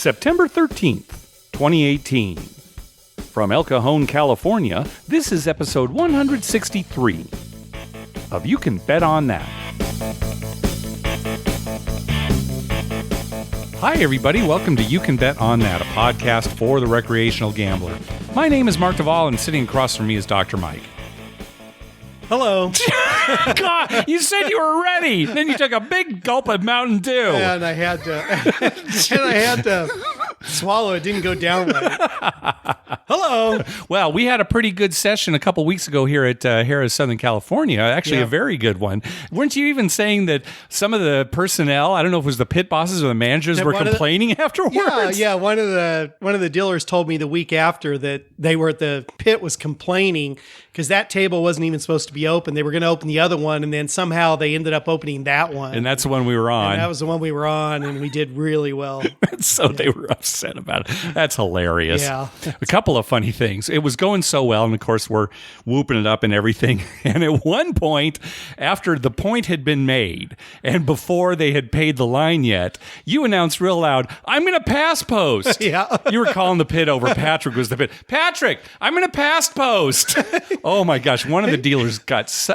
September 13th, 2018. From El Cajon, California, this is episode 163 of You Can Bet On That. Hi, everybody. Welcome to You Can Bet On That, a podcast for the recreational gambler. My name is Mark Duvall, and sitting across from me is Dr. Mike. Hello. God, you said you were ready. Then you took a big gulp of Mountain Dew. And I had to swallow. It didn't go down right. Hello. Well, we had a pretty good session a couple weeks ago here at Harrah's, Southern California. Actually, a very good one. Weren't you even saying that some of the personnel, I don't know if it was the pit bosses or the managers, were complaining afterwards? Yeah. One of the dealers told me the week after that the pit was complaining because that table wasn't even supposed to be open. They were going to open the other one, and then somehow they ended up opening that one. And that's the one we were on. And that was the one we were on, and we did really well. So they were upset about it. That's hilarious. Yeah. A couple of funny things. It was going so well, and of course we're whooping it up and everything. And at one point, after the point had been made, and before they had paid the line yet, you announced real loud, "I'm going to pass post." Yeah. You were calling the pit over. Patrick was the pit. "Patrick, I'm going to pass post." Oh my gosh. One of the dealers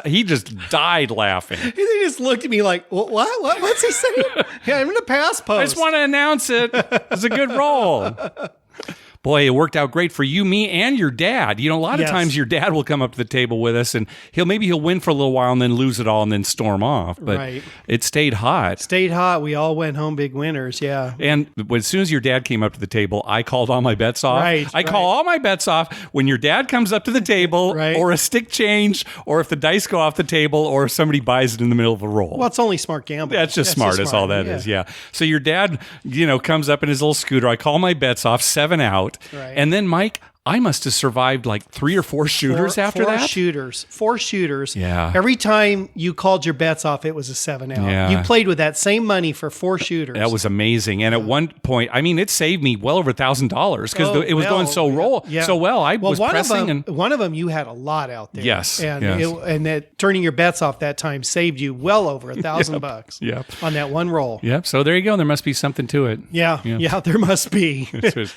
he just died laughing. He just looked at me like, what? What's he saying? Yeah, I'm going to pass post. I just want to announce it. It's a good roll. Boy, it worked out great for you, me, and your dad. You know, a lot of times your dad will come up to the table with us, and he'll win for a little while and then lose it all and then storm off. But It stayed hot. We all went home big winners, yeah. And as soon as your dad came up to the table, I called all my bets off. I call all my bets off when your dad comes up to the table, or a stick change, or if the dice go off the table, or if somebody buys it in the middle of a roll. Well, it's only smart gambling. That's just smart. That's all that is, yeah. So your dad, comes up in his little scooter. I call my bets off, 7 out. Right. And then, Mike, I must have survived like 3 or 4 shooters after that. 4 shooters. Yeah. Every time you called your bets off, it was a 7 out. Yeah. You played with that same money for 4 shooters. That was amazing. And at one point, it saved me well over $1,000 because it was going so well. I was pressing. One of them, you had a lot out there. Yes. And that turning your bets off that time saved you well over $1,000 Yep. on that one roll. Yep. So there you go. There must be something to it. Yeah, there must be.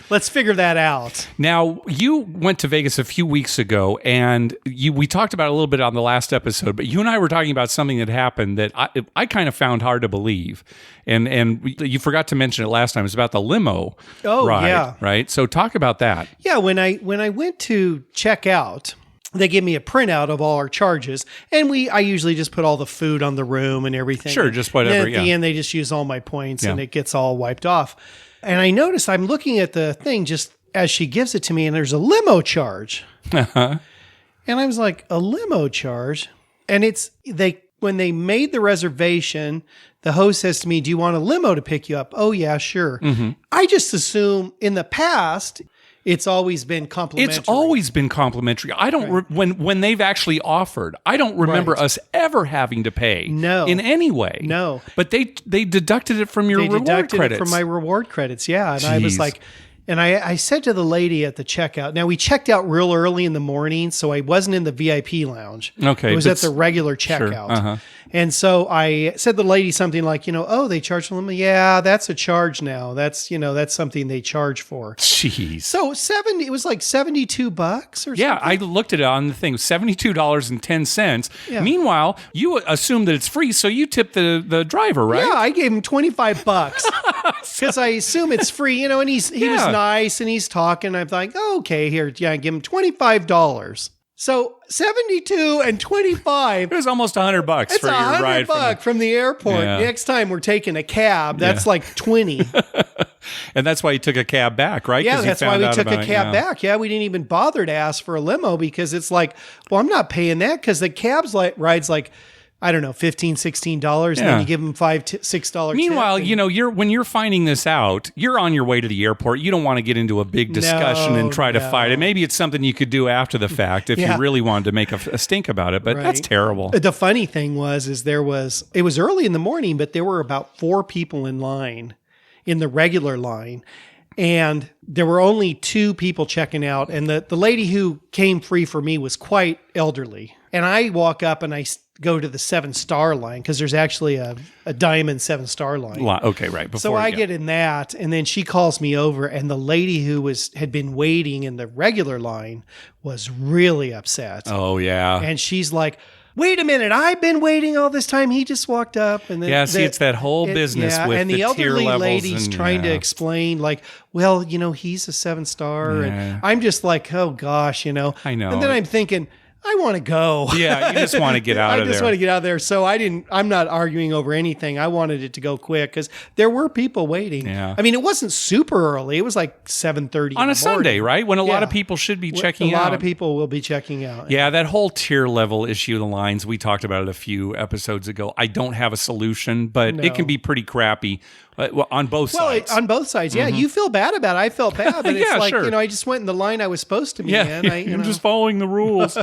Let's figure that out. Now, you went to Vegas a few weeks ago, and we talked about it a little bit on the last episode, but you and I were talking about something that happened that I kind of found hard to believe. And you forgot to mention it last time. It's about the limo ride, yeah. Right? So talk about that. Yeah, when I went to check out, they give me a printout of all our charges, and I usually just put all the food on the room and everything. Sure, just whatever, and at the end, they just use all my points, and it gets all wiped off. And I noticed I'm looking at the thing just as she gives it to me, and there's a limo charge. Uh-huh. And I was like, a limo charge? And when they made the reservation, the host says to me, "Do you want a limo to pick you up?" "Oh, yeah, sure." Mm-hmm. I just assume in the past, it's always been complimentary. It's always been complimentary. I don't when they've actually offered. I don't remember us ever having to pay. No. In any way. No. But they deducted it from your reward credits. They deducted it from my reward credits. Yeah, and Jeez. I was like. And I said to the lady at the checkout, now we checked out real early in the morning, so I wasn't in the VIP lounge. Okay. It was at the regular checkout. Sure. Uh-huh. And so I said to the lady something like, "Oh, they charge for them." "Yeah, that's a charge now. That's something they charge for." Jeez. So it was like $72 or something. Yeah, I looked at it on the thing, $72.10. Yeah. Meanwhile, you assume that it's free, so you tip the driver, right? Yeah, I gave him $25 because I assume it's free, and he was nice and he's talking. I'm like, okay, here, give him $25. So 72 and 25. It was almost $100 for your ride. It's $100 from the airport. Yeah. Next time we're taking a cab, that's like 20. And that's why you took a cab back, right? Yeah, that's why we took a cab back. Yeah, we didn't even bother to ask for a limo because it's like, well, I'm not paying that because the cab's ride's like, I don't know, $15, $16, and then you give them $5, $6. Meanwhile, when you're finding this out, you're on your way to the airport. You don't want to get into a big discussion and try to fight it. Maybe it's something you could do after the fact if you really wanted to make a stink about it. But that's terrible. The funny thing was it was early in the morning, but there were about 4 people in line, in the regular line. And there were only 2 people checking out. And the lady who came free for me was quite elderly. And I walk up and I go to the 7-star line because there's actually a diamond 7-star line. Okay, right. Before So I get in that, and then she calls me over, and the lady who had been waiting in the regular line was really upset. Oh, yeah. And she's like, wait a minute, I've been waiting all this time. He just walked up. And then it's that whole business with and the elderly tier levels lady's and, trying to explain, like, well, he's a 7-star. Yeah. And I'm just like, oh, gosh, I know. And then I'm thinking, I want to go. Yeah, you just want to get out of there. I just want to get out of there. So I'm not arguing over anything. I wanted it to go quick because there were people waiting. Yeah. I mean, it wasn't super early. It was like 7:30 on a Sunday, right? When a lot of people should be checking out. A lot of people will be checking out. Yeah, that whole tier level issue of the lines, we talked about it a few episodes ago. I don't have a solution, but it can be pretty crappy on both sides. On both sides, yeah. You feel bad about it. I felt bad, but it's like, sure. I just went in the line I was supposed to be in. I'm just following the rules.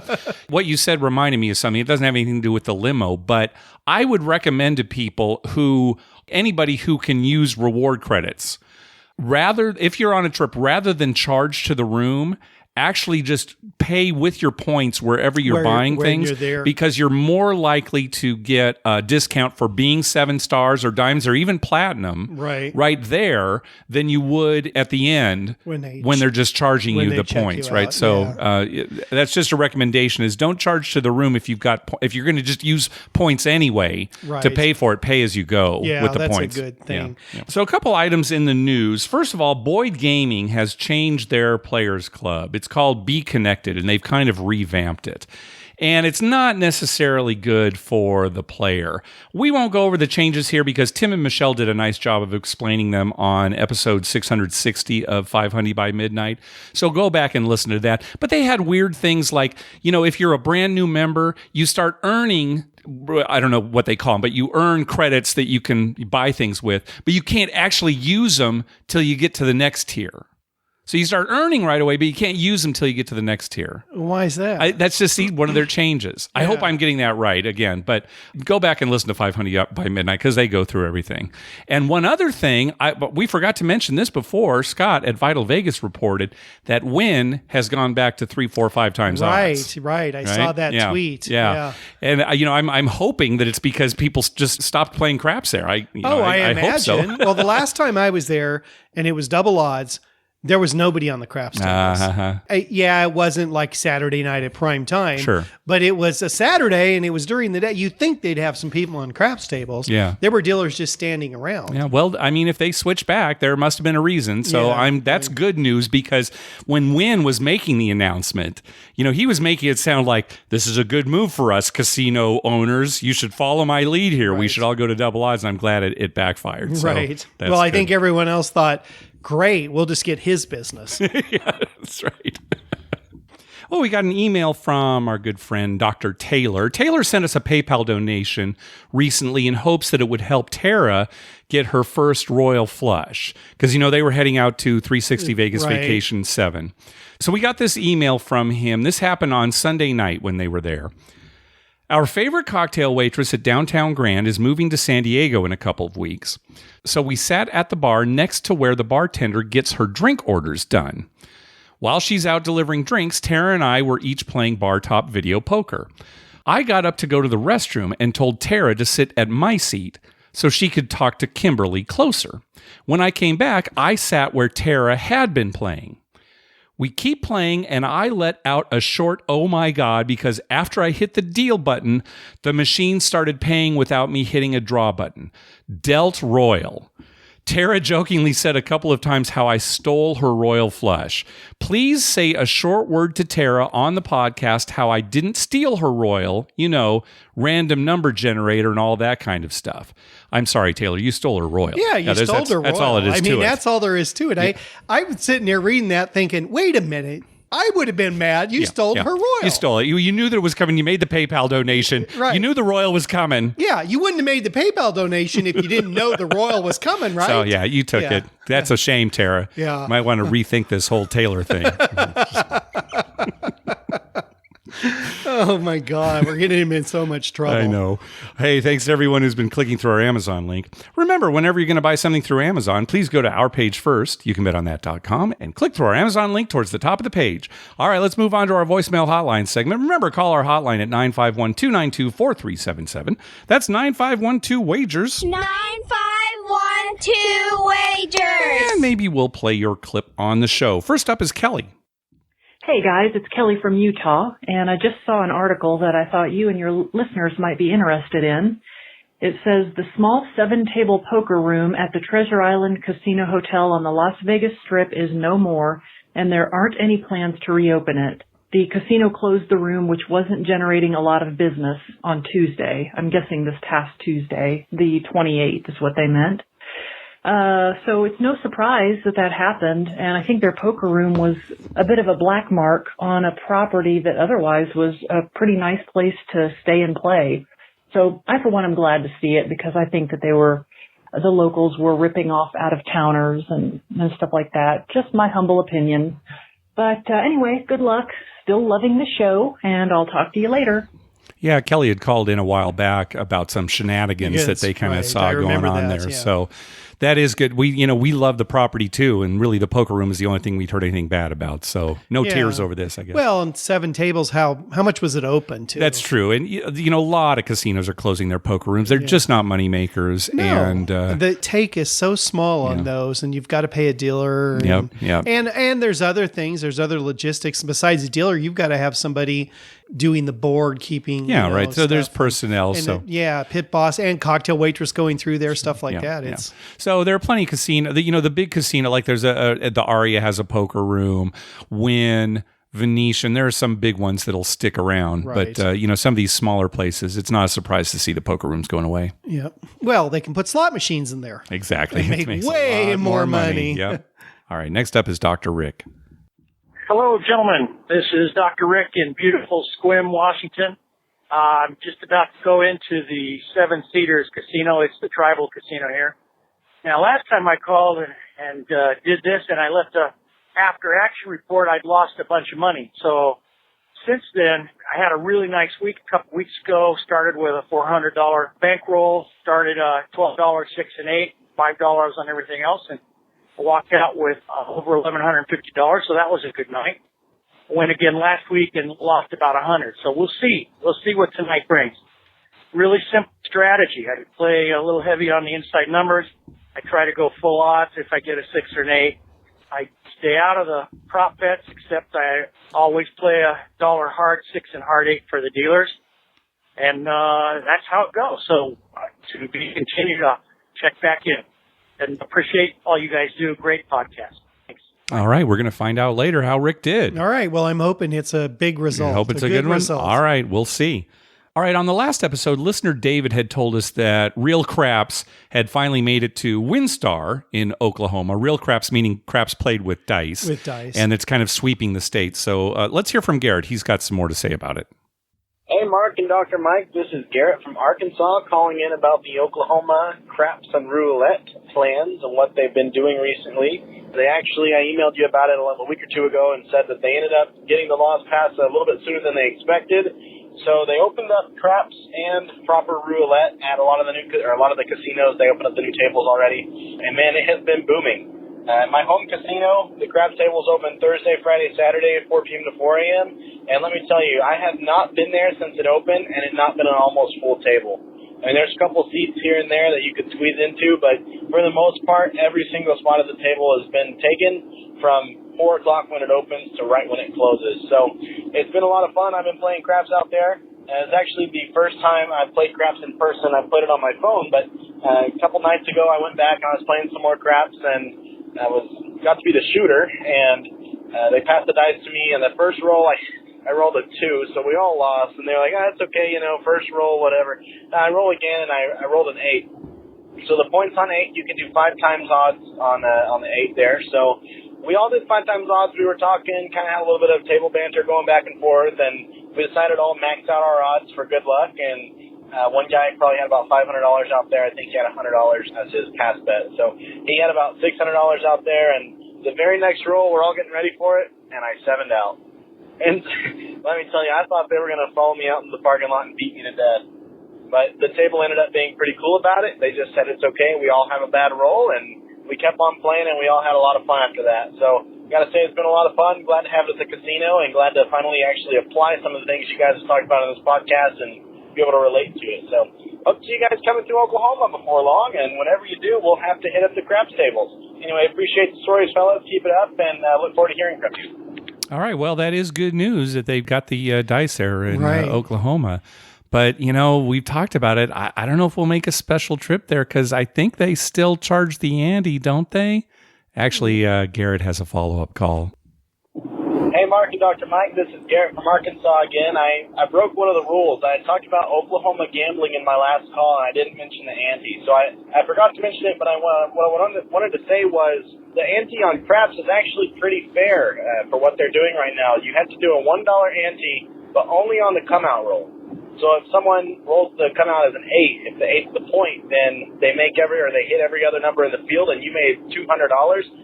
What you said reminded me of something. It doesn't have anything to do with the limo, but I would recommend to people anybody who can use reward credits, if you're on a trip, rather than charge to the room, actually just pay with your points wherever you're buying things, you're there. because you're more likely to get a discount for being 7 stars or diamonds or even platinum right there than you would at the end when they're just charging you the points, right? So that's just a recommendation: is don't charge to the room if you're going to just use points anyway to pay for it. Pay as you go with the points. That's a good thing. Yeah. So a couple items in the news. First of all, Boyd Gaming has changed their players club. It's called Be Connected, and they've kind of revamped it. And it's not necessarily good for the player. We won't go over the changes here because Tim and Michelle did a nice job of explaining them on episode 660 of 500 by Midnight. So go back and listen to that. But they had weird things like, if you're a brand new member, you start earning, I don't know what they call them, but you earn credits that you can buy things with, but you can't actually use them till you get to the next tier. So you start earning right away, but you can't use them until you get to the next tier. Why is that? That's just one of their changes. I hope I'm getting that right again, but go back and listen to 500 by Midnight because they go through everything. And one other thing, but we forgot to mention this before, Scott at Vital Vegas reported that Wynn has gone back to 3, 4, 5 times odds. Right. I saw that tweet. Yeah. And I'm hoping that it's because people just stopped playing craps there. I imagine. Hope so. Well, the last time I was there and it was double odds, there was nobody on the craps tables. It wasn't like Saturday night at prime time. Sure. But it was a Saturday and it was during the day. You'd think they'd have some people on craps tables. Yeah. There were dealers just standing around. Yeah. Well, I mean, if they switch back, there must have been a reason. So that's good news because when Wynn was making the announcement, he was making it sound like this is a good move for us casino owners. You should follow my lead here. We should all go to double odds. And I'm glad it backfired. So well, I think everyone else thought, great, we'll just get his business. Yeah, that's right. Well, we got an email from our good friend, Dr. Taylor. Taylor sent us a PayPal donation recently in hopes that it would help Tara get her first royal flush. Because, they were heading out to 360 Vegas Vacation 7. So we got this email from him. This happened on Sunday night when they were there. Our favorite cocktail waitress at Downtown Grand is moving to San Diego in a couple of weeks. So we sat at the bar next to where the bartender gets her drink orders done. While she's out delivering drinks, Tara and I were each playing bar top video poker. I got up to go to the restroom and told Tara to sit at my seat so she could talk to Kimberly closer. When I came back, I sat where Tara had been playing. We keep playing, and I let out a short "oh my god" because after I hit the deal button, the machine started paying without me hitting a draw button. Dealt royal. Tara jokingly said a couple of times how I stole her royal flush. Please say a short word to Tara on the podcast how I didn't steal her royal, random number generator and all that kind of stuff. I'm sorry, Taylor, you stole her royal. Yeah, you stole her royal. That's all it is to it. That's all there is to it. Yeah. I was sitting there reading that thinking, wait a minute. I would have been mad. You stole her royal. You stole it. You knew that it was coming. You made the PayPal donation. Right. You knew the royal was coming. Yeah, you wouldn't have made the PayPal donation if you didn't know the royal was coming, right? So, you took it. That's a shame, Tara. Yeah. Might want to rethink this whole Taylor thing. Oh, my God. We're getting him in so much trouble. I know. Hey, thanks to everyone who's been clicking through our Amazon link. Remember, whenever you're going to buy something through Amazon, please go to our page first, youcanbetonthat.com, and click through our Amazon link towards the top of the page. All right, let's move on to our voicemail hotline segment. Remember, call our hotline at 951-292-4377. That's 9512-WAGERS. 9512-WAGERS. And maybe we'll play your clip on the show. First up is Kelly. Hey guys, it's Kelly from Utah, and I just saw an article that I thought you and your listeners might be interested in. It says the small 7-table poker room at the Treasure Island Casino Hotel on the Las Vegas Strip is no more, and there aren't any plans to reopen it. The casino closed the room, which wasn't generating a lot of business, on Tuesday. I'm guessing this past Tuesday, the 28th is what they meant. So it's no surprise that that happened, and I think their poker room was a bit of a black mark on a property that otherwise was a pretty nice place to stay and play. So I, for one, am glad to see it because I think that the locals were ripping off out-of-towners and stuff like that. Just my humble opinion. But anyway, good luck. Still loving the show, and I'll talk to you later. Yeah, Kelly had called in a while back about some shenanigans that they kind of saw going on there. Yeah. So that is good. We love the property too, and really the poker room is the only thing we'd heard anything bad about. So no tears over this, I guess. Well, and 7 tables, how much was it open to? That's true. And a lot of casinos are closing their poker rooms. They're just not money makers. No, and the take is so small on those, and you've got to pay a dealer. And, and there's other things. There's other logistics besides the dealer. You've got to have somebody doing the board keeping. Right. So there's personnel. Pit boss and cocktail waitress going through there, stuff like that. So there are plenty of casino. The big casino, like there's the Aria has a poker room, Wynn, Venetian. There are some big ones that'll stick around, but some of these smaller places, it's not a surprise to see the poker rooms going away. Yep. Well, they can put slot machines in there. Exactly. They make way more money. Yep. All right. Next up is Dr. Rick. Hello, gentlemen. This is Dr. Rick in beautiful Sequim, Washington. I'm just about to go into the Seven Cedars Casino. It's the tribal casino here. Now, last time I called and did this, and I left a after-action report, I'd lost a bunch of money. So since then, I had a really nice week a couple weeks ago. Started with a $400 bankroll, started $12, 6 and 8, $5 on everything else, and walked out with over $1,150, so that was a good night. Went again last week and lost about 100. So we'll see. We'll see what tonight brings. Really simple strategy. I play a little heavy on the inside numbers. I try to go full odds if I get a 6 or an 8. I stay out of the prop bets, except I always play a dollar hard 6 and hard 8 for the dealers. And that's how it goes. So to be continued, check back in. And appreciate all you guys do. Great podcast. Thanks. All right. We're going to find out later how Rick did. All right. Well, I'm hoping it's a big result. I hope it's a good one. Result. All right. We'll see. All right. On the last episode, listener David had told us that Real Craps had finally made it to WinStar in Oklahoma. Real Craps meaning craps played with dice. With dice. And it's kind of sweeping the state. So let's hear from Garrett. He's got some more to say about it. Hey, Mark and Dr. Mike, this is Garrett from Arkansas calling in about the Oklahoma craps and roulette plans and what they've been doing recently. I emailed you about it a week or two ago and said that they ended up getting the laws passed a little bit sooner than they expected. So they opened up craps and proper roulette at a lot of the casinos. They opened up the new tables already, and man, it has been booming. My home casino, the craps tables open Thursday, Friday, Saturday, 4 p.m. to 4 a.m. And let me tell you, I have not been there since it opened, and it's not been an almost full table. I mean, there's a couple seats here and there that you could squeeze into, but for the most part, every single spot at the table has been taken from 4 o'clock when it opens to right when it closes. So it's been a lot of fun. I've been playing craps out there. It's actually the first time I've played craps in person. I played it on my phone, but a couple nights ago I went back and I was playing some more craps, and I got to be the shooter, and they passed the dice to me, and the first roll, I rolled a 2, so we all lost, and they're like, it's okay, first roll, whatever. I roll again, and I rolled an 8. So the points on 8, you can do 5 times odds on the 8 there, so we all did 5 times odds. We were talking, kind of had a little bit of table banter going back and forth, and we decided all max out our odds for good luck, and one guy probably had about $500 out there. I think he had $100 as his pass bet. So he had about $600 out there. And the very next roll, we're all getting ready for it, and I 7'd out. And let me tell you, I thought they were going to follow me out in the parking lot and beat me to death. But the table ended up being pretty cool about it. They just said it's okay. We all have a bad roll, and we kept on playing, and we all had a lot of fun after that. So, got to say, it's been a lot of fun. Glad to have it at the casino, and glad to finally actually apply some of the things you guys have talked about on this podcast and be able to relate to it. So, hope to see you guys coming through Oklahoma before long, and whenever you do, we'll have to hit up the craps tables. Anyway, appreciate the stories, fellas. Keep it up, and look forward to hearing from you. All right. Well, that is good news that they've got the dice there in Oklahoma. But, we've talked about it. I don't know if we'll make a special trip there because I think they still charge the ante, don't they? Actually, Garrett has a follow-up call. Hey, Mark and Dr. Mike, this is Garrett from Arkansas again. I broke one of the rules. I talked about Oklahoma gambling in my last call, and I didn't mention the ante. So I forgot to mention it, but what I wanted to say was the ante on craps is actually pretty fair for what they're doing right now. You have to do a $1 ante, but only on the come-out roll. So if someone rolls the come out as an 8, if the 8's the point, then they hit every other number in the field, and you made $200.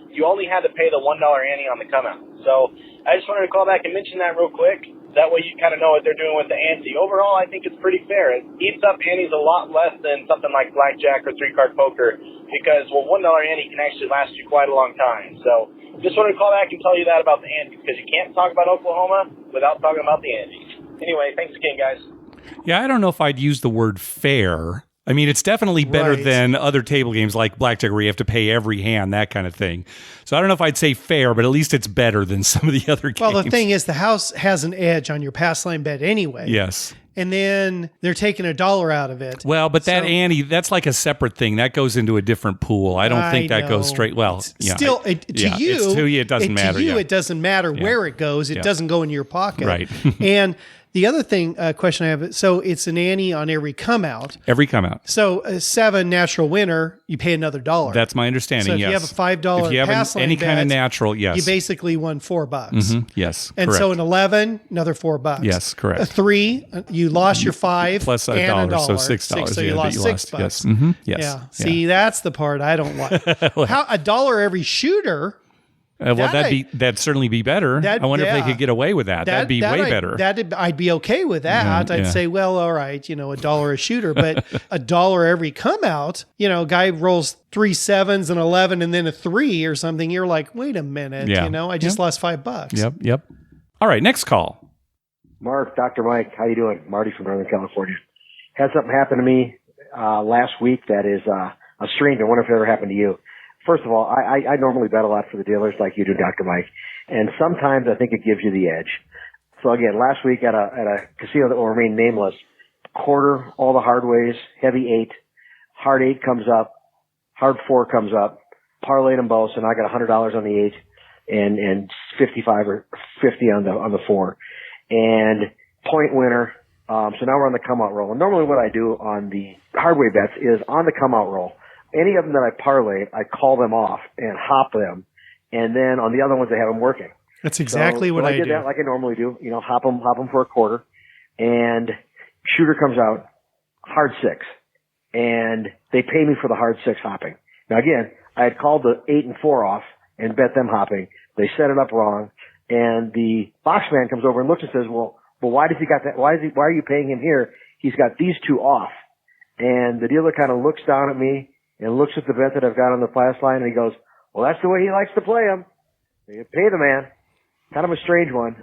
You only had to pay the $1 ante on the come out. So I just wanted to call back and mention that real quick. That way you kind of know what they're doing with the ante. Overall, I think it's pretty fair. It eats up antes a lot less than something like blackjack or 3-card poker because, $1 ante can actually last you quite a long time. So just wanted to call back and tell you that about the ante because you can't talk about Oklahoma without talking about the ante. Anyway, thanks again, guys. Yeah, I don't know if I'd use the word fair. I mean, it's definitely better than other table games like blackjack where you have to pay every hand, that kind of thing. So I don't know if I'd say fair, but at least it's better than some of the other games. Well, the thing is, the house has an edge on your pass line bet anyway. Yes. And then they're taking $1 out of it. Well, but that ante, that's like a separate thing. That goes into a different pool. I don't think that goes straight. Well, still, to you, it doesn't matter. To you, it doesn't matter where it goes. It doesn't go in your pocket. Right. And the other question I have, so it's an ante on every come out. Every come out. So a 7 natural winner, you pay another $1. That's my understanding, so if you have a $5 pass line any bet, kind of natural, yes. You basically won $4. Mm-hmm. Yes, and correct. so an 11, another $4. Yes, correct. A 3, you lost your 5 plus and $1, $1. so $6. So you lost $6. Yes. Mm-hmm. Yes. Yeah. See, that's the part I don't like. How $1 every shooter? That'd certainly be better. I wonder if they could get away with that. That'd be way better. I'd be okay with that. I'd say, well, all right, $1 a shooter, but $1 every come out, guy rolls 3 7s and 11 and then a 3 or something. You're like, wait a minute, I just lost $5. Yep. All right, next call. Mark, Dr. Mike, how you doing? Marty from Northern California. Had something happen to me last week that is a strange. I wonder if it ever happened to you. First of all, I normally bet a lot for the dealers like you do, Dr. Mike, and sometimes I think it gives you the edge. So again, last week at a casino that will remain nameless, quarter all the hard ways, heavy 8, hard 8 comes up, hard 4 comes up, parlayed them both, so now I got $100 on the 8 and 55 or 50 on the 4, and point winner. So now we're on the come out roll. And normally what I do on the hard way bets is on the come out roll. Any of them that I parlay, I call them off and hop them, and then on the other ones I have them working. That's exactly what I do. I did that like I normally do. Hop them for a quarter, and shooter comes out hard 6, and they pay me for the hard 6 hopping. Now again, I had called the 8 and 4 off and bet them hopping. They set it up wrong, and the box man comes over and looks and says, "Well, why does he got that? Why are you paying him here? He's got these 2 off." And the dealer kind of looks down at me and looks at the bet that I've got on the pass line, and he goes, "Well, that's the way he likes to play them. You pay the man." Kind of a strange one.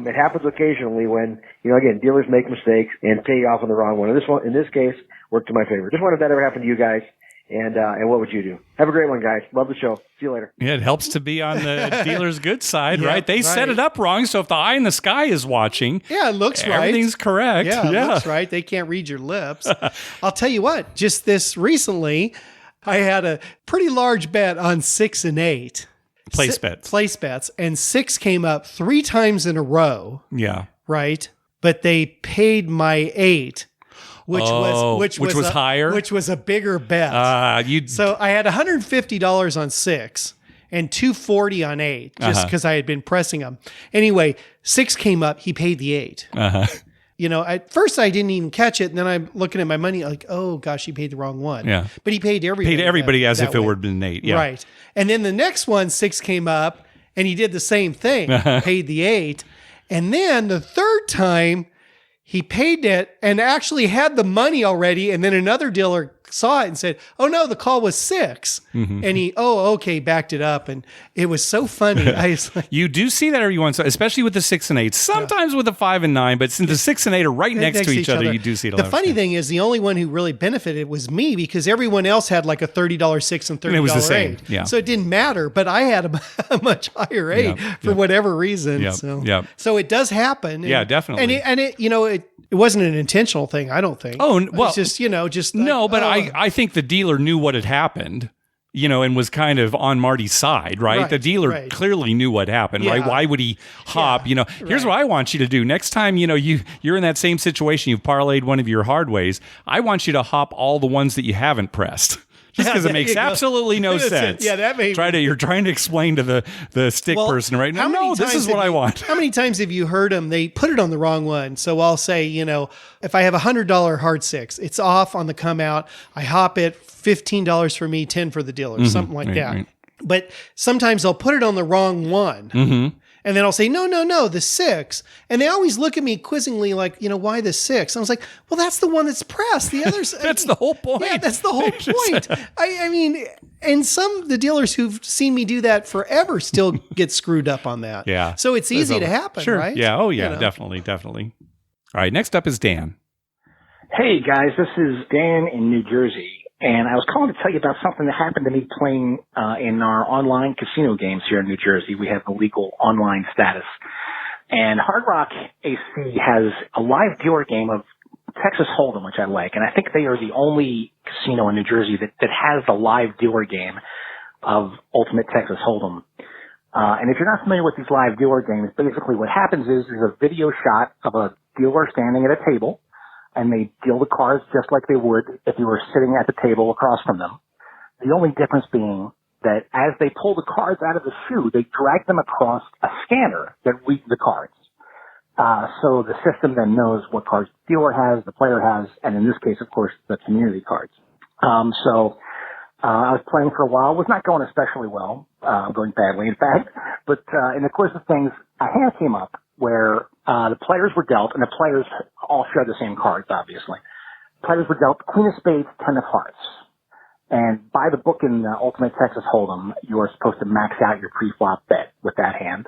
It happens occasionally when, again, dealers make mistakes and pay you off on the wrong one. In this case, worked to my favor. Just wondered if that ever happened to you guys, and what would you do? Have a great one, guys. Love the show. See you later. Yeah, it helps to be on the dealer's good side, right? They set it up wrong, so if the eye in the sky is watching, it looks right. Everything's correct. Yeah, it looks right. They can't read your lips. I'll tell you what, just this recently, I had a pretty large bet on 6 and 8. Place bets. And 6 came up 3 times in a row. Yeah. Right? But they paid my 8, which was higher, which was a bigger bet. So I had $150 on 6 and $240 on 8, just because I had been pressing them. Anyway, 6 came up. He paid the 8. At first I didn't even catch it, and then I'm looking at my money like, oh gosh, he paid the wrong one. Yeah. But he paid everybody. Paid everybody as if it would have been 8. Yeah. Right. And then the next one, 6 came up, and he did the same thing. Paid the 8. And then the third time, he paid it and actually had the money already. And then another dealer saw it and said, "Oh no, the call was 6." And he, okay, backed it up. And it was so funny. I was like, You do see that every once, especially with the 6 and 8, sometimes with the 5 and 9, but since the 6 and 8 are right next to each other, you do see it a lot. The funny thing is, the only one who really benefited was me, because everyone else had like a $30 6 and $30 And it was the same. 8. Yeah. So it didn't matter, but I had a much higher 8 for whatever reason. So it does happen. Yeah, definitely. And it wasn't an intentional thing, I don't think. Oh, well, it's just no, like, but I think the dealer knew what had happened, and was kind of on Marty's side, right? The dealer clearly knew what happened, right? Why would he hop? Here's what I want you to do. Next time, you're in that same situation, you've parlayed one of your hard ways. I want you to hop all the ones that you haven't pressed. Just because it makes absolutely no sense. Yeah, that made You're trying to explain to the stick person right now. No, this is what I want. How many times have you heard them? They put it on the wrong one. So I'll say, if I have $100 hard 6, it's off on the come out. I hop it, $15 for me, 10 for the dealer, something like that. Right. But sometimes they'll put it on the wrong one. And then I'll say, no, the 6. And they always look at me quizzingly like, why the 6? I was like, well, that's the one that's pressed. The others. That's the whole point. Yeah, that's the whole point. I mean, and the dealers who've seen me do that forever still get screwed up on that. Yeah. So it's easy to happen, right? Yeah. Oh, yeah, definitely. All right. Next up is Dan. Hey, guys. This is Dan in New Jersey. And I was calling to tell you about something that happened to me playing in our online casino games here in New Jersey. We have the legal online status. And Hard Rock AC has a live dealer game of Texas Hold'em, which I like. And I think they are the only casino in New Jersey that has the live dealer game of Ultimate Texas Hold'em. And if you're not familiar with these live dealer games, basically what happens is there's a video shot of a dealer standing at a table, and they deal the cards just like they would if you were sitting at the table across from them. The only difference being that as they pull the cards out of the shoe, they drag them across a scanner that reads the cards. So the system then knows what cards the dealer has, the player has, and in this case, of course, the community cards. So I was playing for a while, was not going especially well, going badly, in fact. But in the course of things, a hand came up where the players were dealt, and the players all share the same cards, obviously. Players were dealt Queen of Spades, 10 of Hearts. And by the book in Ultimate Texas Hold'em, you are supposed to max out your pre-flop bet with that hand.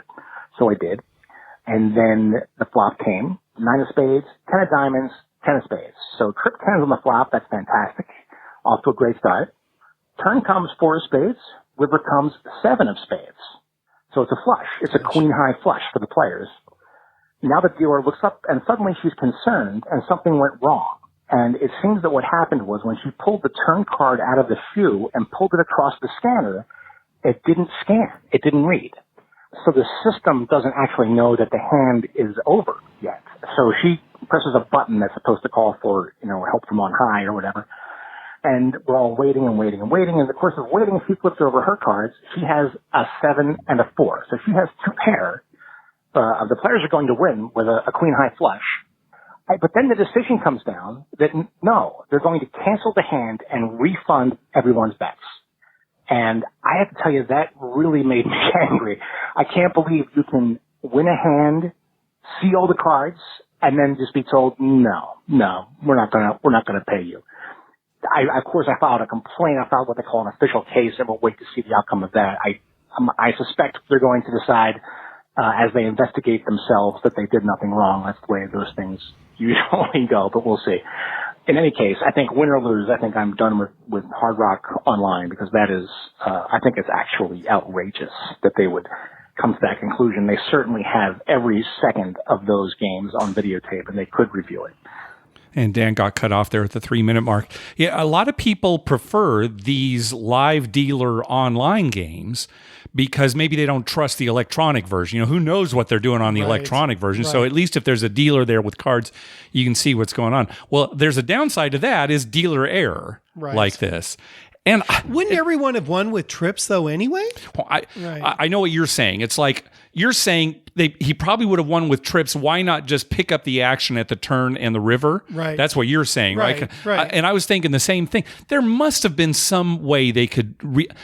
So I did. And then the flop came, 9 of Spades, 10 of Diamonds, 10 of Spades. So trip 10s on the flop, that's fantastic. Off to a great start. Turn comes 4 of Spades, river comes 7 of Spades. So it's a flush. It's a queen-high flush for the players. Now the dealer looks up and suddenly she's concerned and something went wrong. And it seems that what happened was when she pulled the turn card out of the shoe and pulled it across the scanner, it didn't scan. It didn't read. So the system doesn't actually know that the hand is over yet. So she presses a button that's supposed to call for, help from on high or whatever. And we're all waiting and waiting and waiting. In the course of waiting, she flips over her cards. She has a 7 and a 4. So she has 2 pair. The players are going to win with a queen-high flush. But then the decision comes down that no, they're going to cancel the hand and refund everyone's bets. And I have to tell you, that really made me angry. I can't believe you can win a hand, see all the cards, and then just be told, no, we're not gonna pay you. Of course, I filed a complaint. I filed what they call an official case, and we'll wait to see the outcome of that. I suspect they're going to decide, as they investigate themselves, that they did nothing wrong. That's the way those things usually go, but we'll see. In any case, I think win or lose, I think I'm done with Hard Rock Online, because that is, I think it's actually outrageous that they would come to that conclusion. They certainly have every second of those games on videotape, and they could review it. And Dan got cut off there at the 3-minute mark. Yeah, a lot of people prefer these live dealer online games because maybe they don't trust the electronic version. Who knows what they're doing on the electronic version. Right. So at least if there's a dealer there with cards, you can see what's going on. Well, there's a downside to that is dealer error like this. And wouldn't everyone have won with trips though anyway? I know what you're saying. It's like you're saying he probably would have won with trips. Why not just pick up the action at the turn and the river? Right. That's what you're saying, right? Right. And I was thinking the same thing. There must have been some way they could.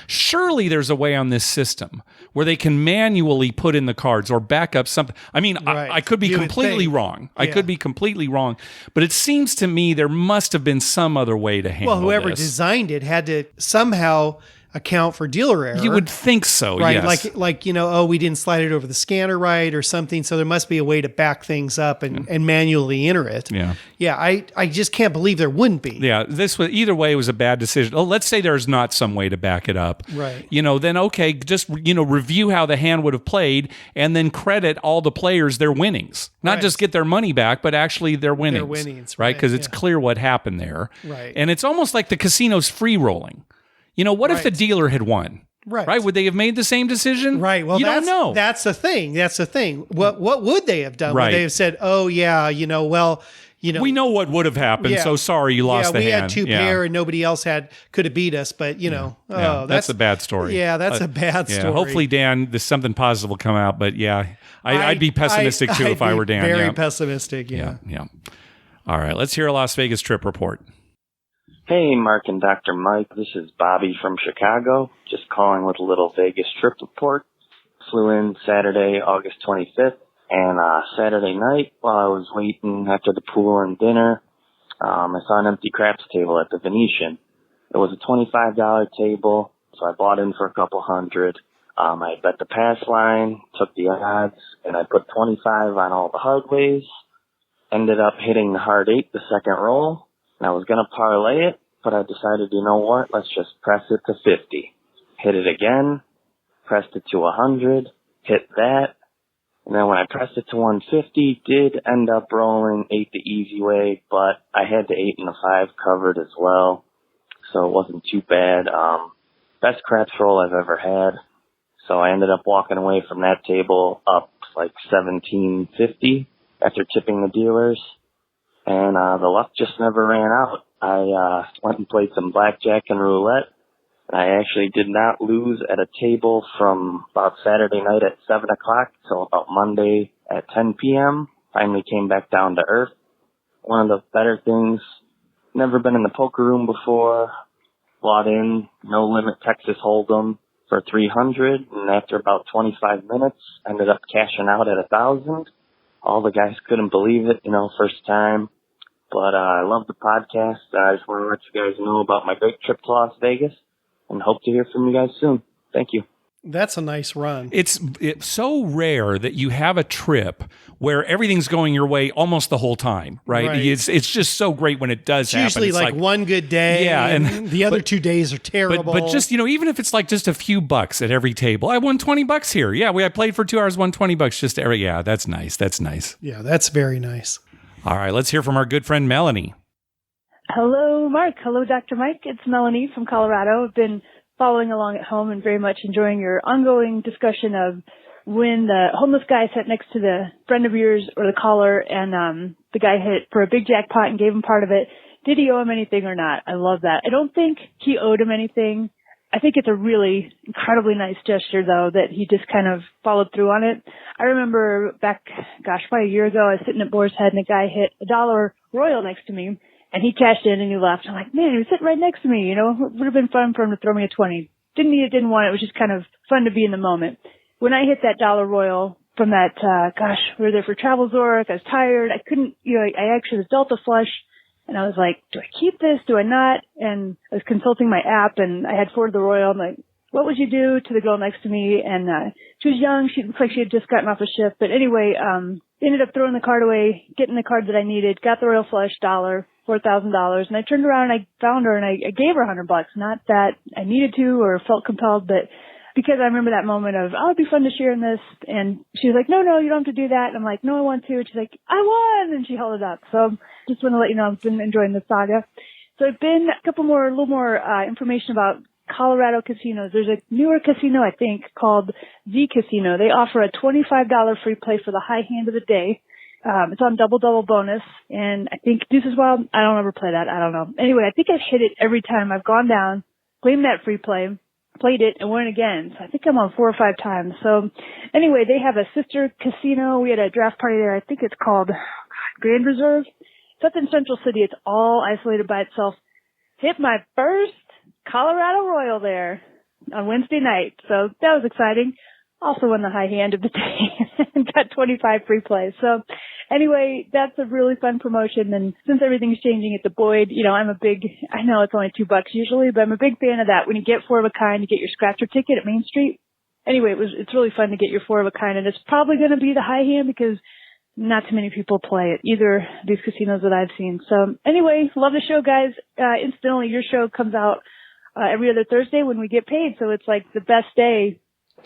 Surely there's a way on this system where they can manually put in the cards or back up something. I mean, Right. I could be You would completely think. wrong. I Yeah. could be completely wrong. But it seems to me there must have been some other way to handle Well, whoever this. designed it had to somehow account for dealer error. You would think so, right? yes. Like we didn't slide it over the scanner right or something. So there must be a way to back things up and manually enter it. Yeah. Yeah. I just can't believe there wouldn't be. Yeah, either way it was a bad decision. Oh, let's say there's not some way to back it up. Right. Then okay, just review how the hand would have played and then credit all the players their winnings. Not Right. just get their money back, but actually their winnings. Their winnings, right? right, Because it's yeah. clear what happened there. Right. And it's almost like the casino's free rolling. What if the Right. dealer had won? Right. Right? Would they have made the same decision? Right. Well, you don't know. That's the thing. That's the thing. What would they have done? Right. Would they have said, "Oh yeah, we know what would have happened. Yeah. So sorry, you lost the hand. we had two pair and nobody else could have beat us." But Yeah, that's a bad story. Yeah, that's a bad story. Hopefully, Dan, there's something positive will come out. But I'd be pessimistic too if I were Dan. Very Yeah. pessimistic. Yeah. All right, let's hear a Las Vegas trip report. Hey, Mark and Dr. Mike. This is Bobby from Chicago. Just calling with a little Vegas trip report. Flew in Saturday, August 25th. And Saturday night, while I was waiting after the pool and dinner, I saw an empty craps table at the Venetian. It was a $25 table, so I bought in for a couple $100. I bet the pass line, took the odds, and I put 25 on all the hard ways. Ended up hitting the hard 8 the second roll. And I was going to parlay it, but I decided, you know what, let's just press it to 50. Hit it again, pressed it to 100, hit that. And then when I pressed it to 150, did end up rolling 8 the easy way, but I had the 8 and the 5 covered as well. So it wasn't too bad. Best craps roll I've ever had. So I ended up walking away from that table up like $17.50 after tipping the dealers. And the luck just never ran out. I went and played some blackjack and roulette. And I actually did not lose at a table from about Saturday night at 7 o'clock till about Monday at 10 p.m. Finally came back down to earth. One of the better things, never been in the poker room before. Bought in no limit Texas Hold'em for $300. And after about 25 minutes, ended up cashing out at $1,000. All the guys couldn't believe it, first time. But I love the podcast. I just want to let you guys know about my great trip to Las Vegas and hope to hear from you guys soon. Thank you. That's a nice run. It's so rare that you have a trip where everything's going your way almost the whole time, right? It's just so great when it does happen. Usually like one good day, and the other 2 days are terrible. But just even if it's like just a few bucks at every table, I won $20 here. Yeah, I played for 2 hours, won $20 just every. Yeah, that's nice. That's nice. Yeah, that's very nice. All right, let's hear from our good friend Melanie. Hello, Mark. Hello, Dr. Mike. It's Melanie from Colorado. I've been following along at home and very much enjoying your ongoing discussion of when the homeless guy sat next to the friend of yours or the caller and the guy hit for a big jackpot and gave him part of it. Did he owe him anything or not? I love that. I don't think he owed him anything. I think it's a really incredibly nice gesture, though, that he just kind of followed through on it. I remember back, about a year ago, I was sitting at Boar's Head and a guy hit $1 Royal next to me. And he cashed in and he left. I'm like, man, he was sitting right next to me. It would have been fun for him to throw me a 20. Didn't need it, didn't want it. It was just kind of fun to be in the moment. When I hit that $1 Royal from that, we were there for Travel Zork. I was tired. I couldn't, I actually was dealt a flush. And I was like, do I keep this? Do I not? And I was consulting my app and I had forwarded the Royal. I'm like, what would you do to the girl next to me? And she was young. She looked like she had just gotten off a shift. But anyway, ended up throwing the card away, getting the card that I needed, got the Royal Flush $4,000. And I turned around and I found her and I gave her $100. Not that I needed to or felt compelled, but because I remember that moment of, oh, it'd be fun to share in this. And she was like, no, you don't have to do that. And I'm like, no, I want to. And she's like, I won. And she held it up. So just want to let you know I've been enjoying the saga. So I've been a little more information about Colorado casinos. There's a newer casino, I think, called Z Casino. They offer a $25 free play for the high hand of the day. It's on double bonus. And I think Deuce as well. I don't ever play that. I don't know. Anyway, I think I've hit it every time I've gone down, claimed that free play. played it and won again. So I think I'm on 4 or 5 times. So anyway, they have a sister casino. We had a draft party there. I think it's called Grand Reserve. It's up in Central City. It's all isolated by itself. Hit my first Colorado Royal there on Wednesday night. So that was exciting. Also won the high hand of the day and got 25 free plays. So anyway, that's a really fun promotion. And since everything's changing at the Boyd, I know it's only $2 usually, but I'm a big fan of that. When you get 4 of a kind, you get your scratcher ticket at Main Street. Anyway, it's really fun to get your 4 of a kind, and it's probably going to be the high hand because not too many people play at either of these casinos that I've seen. So anyway, love the show, guys. Incidentally, your show comes out every other Thursday when we get paid, so it's like the best day.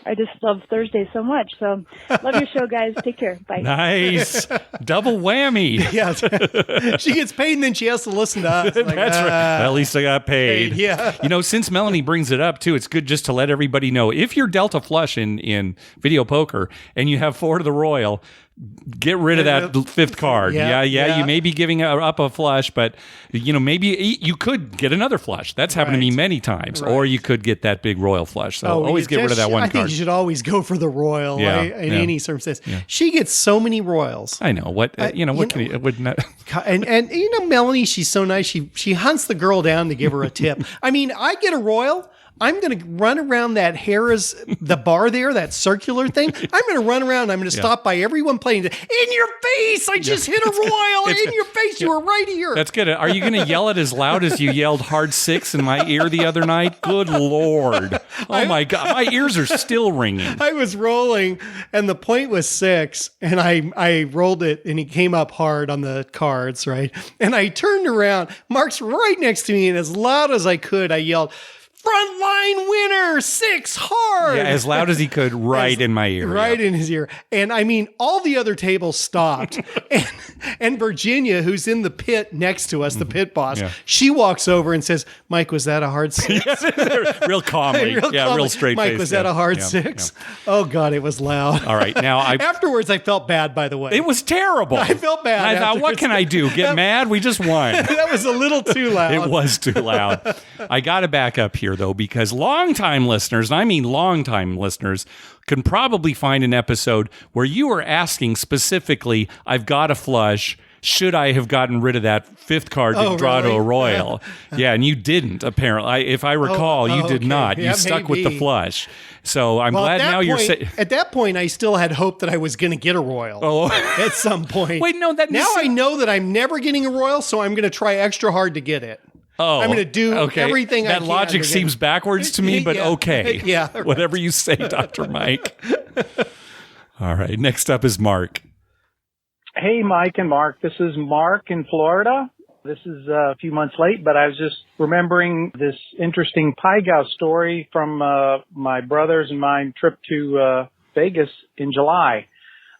I just love Thursday so much. So love your show, guys. Take care. Bye. Nice. Double whammy. Yeah. She gets paid and then she has to listen to us. Like, That's right. At least I got paid. Yeah. Since Melanie brings it up too, it's good just to let everybody know, if you're dealt a flush in video poker and you have 4 to the Royal, get rid of that 5th card. Yeah. You may be giving up a flush, but maybe you could get another flush. That's happened to me many times. Right. Or you could get that big Royal flush. So always get rid of that one I think card. you should always go for the Royal in any circumstance. Yeah. She gets so many Royals. I know. What can you would not and Melanie, she's so nice. She hunts the girl down to give her a tip. I mean, I get a Royal, I'm going to run around that the bar there, that circular thing. I'm going to run around. I'm going to stop by everyone playing. In your face! I just hit a Royal. In your face! You were right here. That's good. Are you going to yell it as loud as you yelled hard 6 in my ear the other night? Good Lord. Oh my God. My ears are still ringing. I was rolling and the point was 6 and I rolled it and he came up hard on the cards, right? And I turned around. Mark's right next to me and as loud as I could, I yelled, "Frontline winner, 6 hard." Yeah, as loud as he could, in my ear. Right in his ear. And I mean, all the other tables stopped. and Virginia, who's in the pit next to us, the pit boss, she walks over and says, "Mike, was that a hard 6? Real calmly. Real straight face. Mike, was that a hard 6? Yeah. Oh, God, it was loud. All right. Now, afterwards, I felt bad, by the way. It was terrible. I felt bad. And I thought, what can I do? Get mad? We just won. That was a little too loud. It was too loud. I got to back up here, though, because longtime listeners, and I mean longtime listeners, can probably find an episode where you were asking specifically, I've got a flush. Should I have gotten rid of that 5th card to draw to a Royal? Yeah, and you didn't, apparently. If I recall, you did not. You stuck with the flush. So I'm glad now you're saying... At that point, I still had hope that I was going to get a Royal at some point. Wait, no. Now I know that I'm never getting a Royal, so I'm going to try extra hard to get it. Oh, I'm going to do everything I can. That logic seems backwards to me, but okay. Yeah. Right. Whatever you say, Dr. Mike. All right. Next up is Mark. Hey, Mike and Mark. This is Mark in Florida. This is a few months late, but I was just remembering this interesting Pai Gow story from my brother's and mine trip to Vegas in July.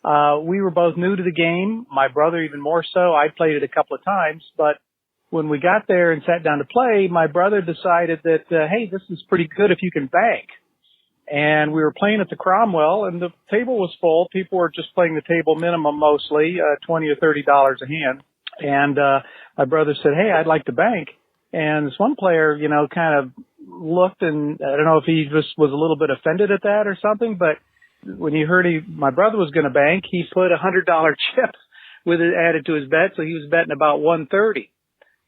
We were both new to the game. My brother even more so. I played it a couple of times, but when we got there and sat down to play, my brother decided that, hey, this is pretty good if you can bank. And we were playing at the Cromwell, and the table was full. People were just playing the table minimum mostly, $20 or $30 a hand. And my brother said, hey, I'd like to bank. And this one player, kind of looked, and I don't know if he just was a little bit offended at that or something, but when he heard my brother was going to bank, he put a $100 chip with it added to his bet, so he was betting about $130.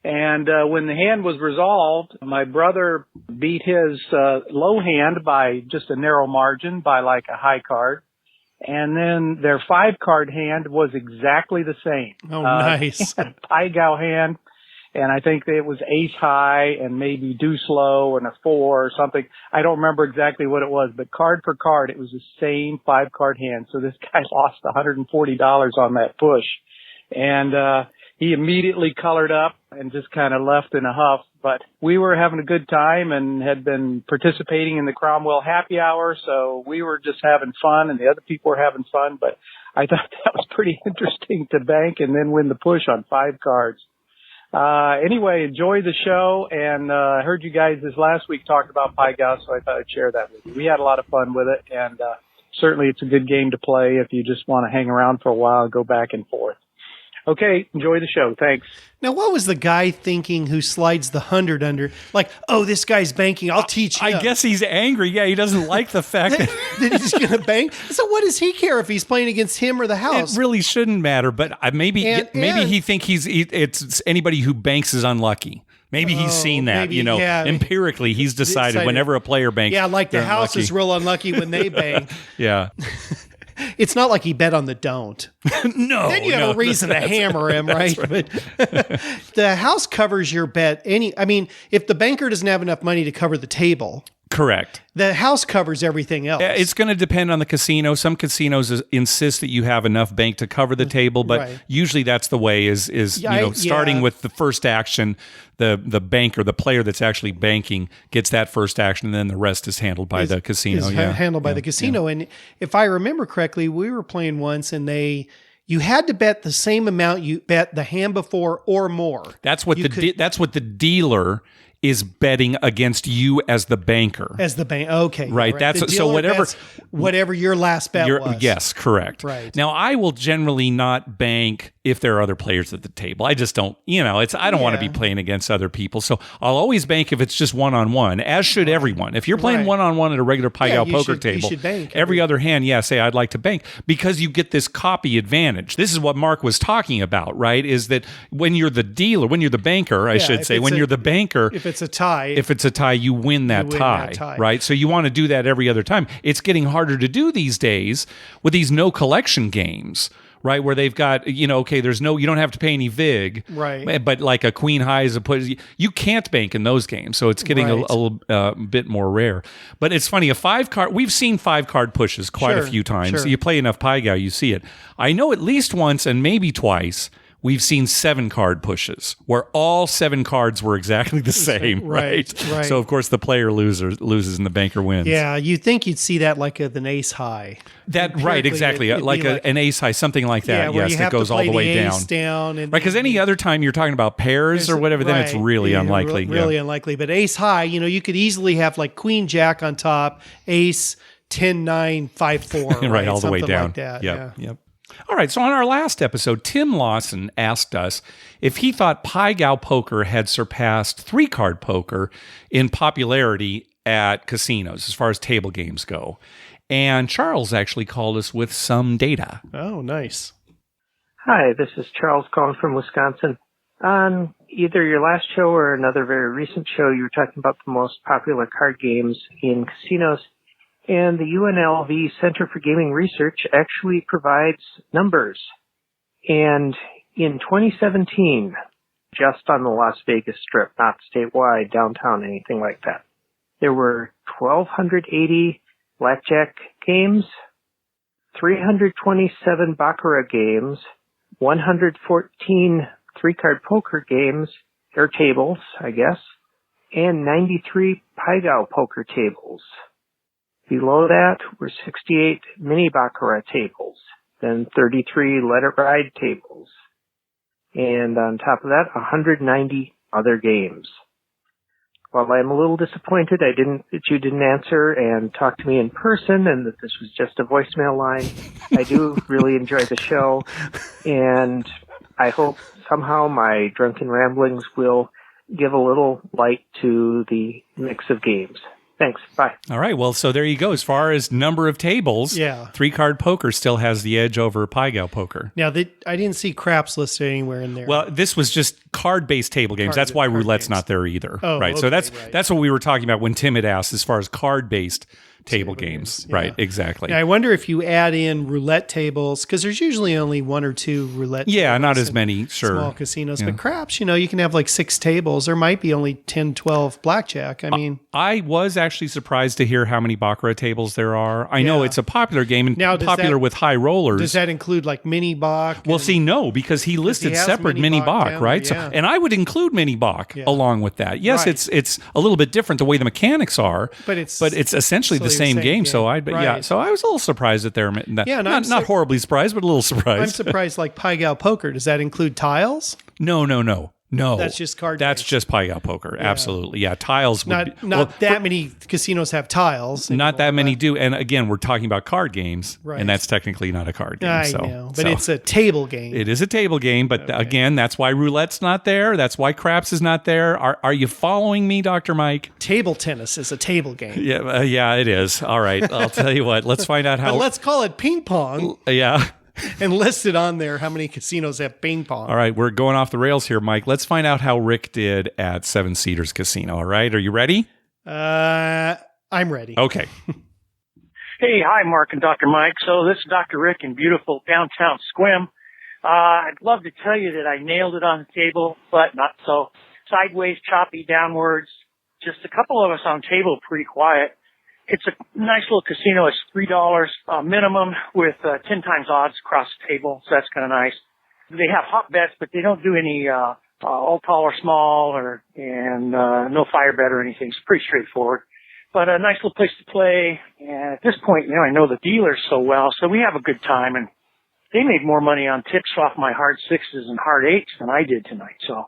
And when the hand was resolved, my brother beat his low hand by just a narrow margin, by like a high card. And then their 5-card hand was exactly the same. Oh, nice. Pai Gow hand, and I think it was ace high and maybe deuce low and a 4 or something. I don't remember exactly what it was, but card for card, it was the same 5-card hand. So this guy lost $140 on that push. And he immediately colored up and just kind of left in a huff. But we were having a good time and had been participating in the Cromwell happy hour, so we were just having fun, and the other people were having fun. But I thought that was pretty interesting to bank and then win the push on 5 cards. Anyway, enjoy the show, and I heard you guys this last week talking about Pai Gow, so I thought I'd share that with you. We had a lot of fun with it, and certainly it's a good game to play if you just want to hang around for a while and go back and forth. Okay, enjoy the show. Thanks. Now, what was the guy thinking who slides the 100 under? Like, oh, this guy's banking. I'll teach him. I guess he's angry. Yeah, he doesn't like the fact that he's going to bank. So what does he care if he's playing against him or the house? it really shouldn't matter. But maybe he think it's anybody who banks is unlucky. Maybe he's seen that, empirically he's decided whenever a player banks. Yeah, like the house unlucky. is real unlucky when they bank. Yeah. It's not like he bet on the don't. No. Then you have a reason to hammer him, right? But the house covers your bet. If the banker doesn't have enough money to cover the table. Correct. The house covers everything else. It's going to depend on the casino. Some casinos insist that you have enough bank to cover the table, but usually that's the way is starting with the first action, the banker, the player that's actually banking gets that first action, and then the rest is handled by the casino. Handled by the casino. And if I remember correctly, we were playing once and you had to bet the same amount you bet the hand before or more. That's what that's what the dealer is betting against you as the banker. Okay. Right. That's so whatever your last bet was. Yes, correct. Right. Now I will generally not bank if there are other players at the table. I just don't, I don't want to be playing against other people. So I'll always bank if it's just one-on-one, as should everyone. If you're playing one-on-one at a regular Pai Gow poker table, you should bank. Every other hand, say I'd like to bank, because you get this copy advantage. This is what Mark was talking about, right? Is that when you're the dealer, when you're the banker, I should say, when you're the banker, if it's a tie, you win that tie, right? So you want to do that every other time. It's getting harder to do these days with these no collection games, right? Where they've got, you don't have to pay any VIG, right? But like a queen high is you can't bank in those games. So it's getting a little bit more rare. But it's funny, we've seen 5-card pushes quite a few times. Sure. You play enough Pai Gow, you see it. I know at least once and maybe twice, we've seen 7-card pushes where all 7 cards were exactly the same, right? So, of course, the player loses and the banker wins. Yeah, you'd think you'd see that like an ace high. Exactly. Like an ace high, something like that, that goes all the way down. Because any other time you're talking about pairs or whatever, then it's really unlikely. Really unlikely. But ace high, you could easily have like queen jack on top, ace, 10-9, 5-4. Right, all the way down. Like that. Yep. All right, so on our last episode, Tim Lawson asked us if he thought Pai Gow Poker had surpassed 3-card poker in popularity at casinos as far as table games go. And Charles actually called us with some data. Oh, nice. Hi, this is Charles calling from Wisconsin. On either your last show or another very recent show, you were talking about the most popular card games in casinos. And the UNLV Center for Gaming Research actually provides numbers. And in 2017, just on the Las Vegas Strip, not statewide, downtown, anything like that, there were 1,280 blackjack games, 327 baccarat games, 114 3-card poker games, or tables, I guess, and 93 Pai Gow poker tables. Below that were 68 mini baccarat tables, then 33 let it ride tables, and on top of that, 190 other games. While I'm a little disappointed that you didn't answer and talk to me in person and that this was just a voicemail line, I do really enjoy the show, and I hope somehow my drunken ramblings will give a little light to the mix of games. Thanks. Bye. All right. Well, so there you go. As far as number of tables, 3-card poker still has the edge over Pai Gow poker. Now, I didn't see craps listed anywhere in there. Well, this was just card-based table games. That's why roulette's not there either. Oh, right. Okay, so that's what we were talking about when Tim had asked as far as card-based table games. Yeah. Right. Exactly. Now, I wonder if you add in roulette tables, because there's usually only 1 or 2 roulette tables. Yeah, not as many, small casinos. But craps, you can have like 6 tables. There might be only 10, 12 blackjack. I mean, I was actually surprised to hear how many baccarat tables there are. I know it's a popular game and popular with high rollers. Does that include like mini bac? Well, no, because he listed separate mini bac, right? So, and I would include mini bac along with that. Yes, it's a little bit different the way the mechanics are, but it's essentially the same game. So I was a little surprised that they're not horribly surprised, but a little surprised. I'm surprised. Like Pai Gow Poker, does that include tiles? No. No, That's just card That's games. just Pai Gow Poker. Absolutely. Yeah. Tiles would Not that many casinos have tiles. Not that many do. And again, we're talking about card games, Right. and that's technically not a card game. I know, but it's a table game. It is a table game, but again, that's why roulette's not there. That's why craps is not there. Are you following me, Dr. Mike? Table tennis is a table game. Yeah, yeah, it is. All right, I'll tell you what. Let's find out how. But let's call it ping pong. Yeah. And listed on there how many casinos have ping pong. All right, we're going off the rails here, Mike. Let's find out how Rick did at Seven Cedars Casino. All right, are you ready? I'm ready. Okay. Hey, hi, Mark and Dr. Mike. So this is Dr. Rick in beautiful downtown Squim. I'd love to tell you that I nailed it on the table, but not so. Sideways, choppy, downwards. Just a couple of us on table, pretty quiet. It's a nice little casino. It's $3 minimum with 10 times odds across the table, so that's kind of nice. They have hot bets, but they don't do any all tall or small and no fire bet or anything. It's pretty straightforward. But a nice little place to play. And at this point, I know the dealers so well, so we have a good time. And they made more money on tips off my hard sixes and hard eights than I did tonight. So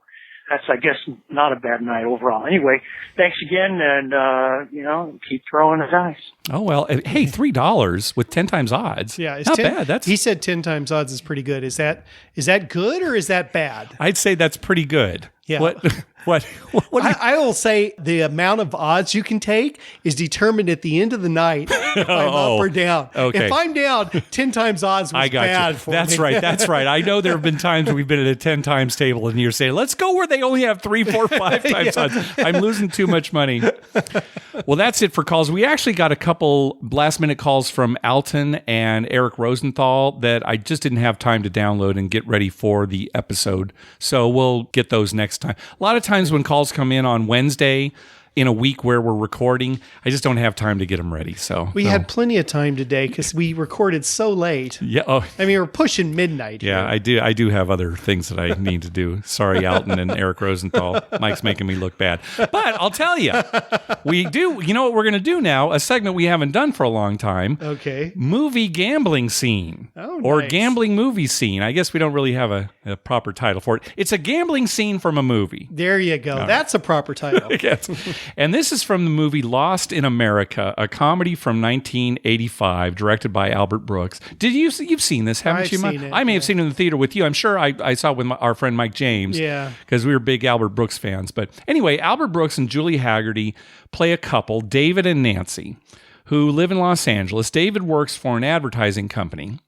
that's, I guess, not a bad night overall. Anyway, thanks again, and, keep throwing the dice. Oh, well, hey, $3 with 10 times odds. Yeah, not bad. He said 10 times odds is pretty good. Is that good or is that bad? I'd say that's pretty good. Yeah. What I will say the amount of odds you can take is determined at the end of the night if I'm up or down. Okay. If I'm down, 10 times odds was bad for That's me. right. That's right. I know there have been times we've been at a 10 times table and you're saying, let's go where they only have 3, 4, 5 times odds. I'm losing too much money. Well, that's it for calls. We actually got a couple last minute calls from Alton and Eric Rosenthal that I just didn't have time to download and get ready for the episode. So we'll get those next time. A lot of times when calls come in on Wednesday in a week where we're recording, I just don't have time to get them ready. So We had plenty of time today because we recorded so late. Yeah. Oh, I mean, we're pushing midnight. yeah, I do have other things that I need to do. Sorry, Alton and Eric Rosenthal. Mike's making me look bad. But I'll tell you, we do. You know what we're going to do now? A segment we haven't done for a long time. Okay. Movie gambling scene. Oh, or nice. gambling movie scene. I guess we don't really have a proper title for it. It's a gambling scene from a movie. There you go. That's a proper title. Yes. And this is from the movie Lost in America, a comedy from 1985, directed by Albert Brooks. You've seen this, haven't I've you? seen it, I may have seen it in the theater with you. I'm sure I saw it with our friend Mike James. Yeah. Because we were big Albert Brooks fans. But anyway, Albert Brooks and Julie Haggerty play a couple, David and Nancy, who live in Los Angeles. David works for an advertising company.